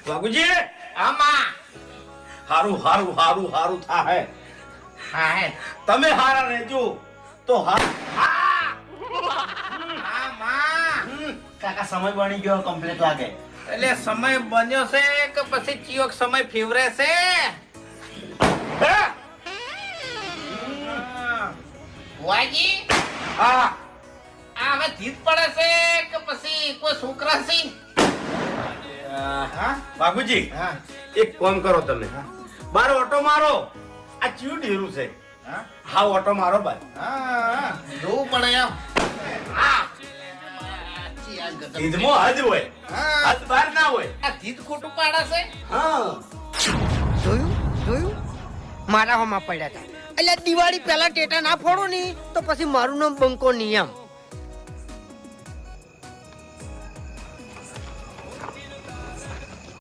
બાબુજી આમાં હારું હારું હારું હારું થાય હા હે તમે હારા રહેજો તો કાકા સમય બની ગયો કમ્પ્લીટ લાગે. એટલે સમય બન્યો છે કે પછી ચિયોક સમય ફેવરે છે વાજી હા આ હવે જીત પડે છે કે પછી કોઈ છોકરા છે બાબુજી હા એક કામ કરો તમે બાર ઓટો મારો આ ચિયું ઢેરું છે હા ઓટો મારો બાર હા જોવું પડે એમ હા ઈદમાં હદ હોય હદ બાર ના હોય આ જીત ખોટું પાડે છે હા જોયું મારા હોમાં પડ્યા હતા એટલે દિવાળી પહેલા ટેટા ના ફોડો ની તો પછી મારું નામ બંકો નિયમ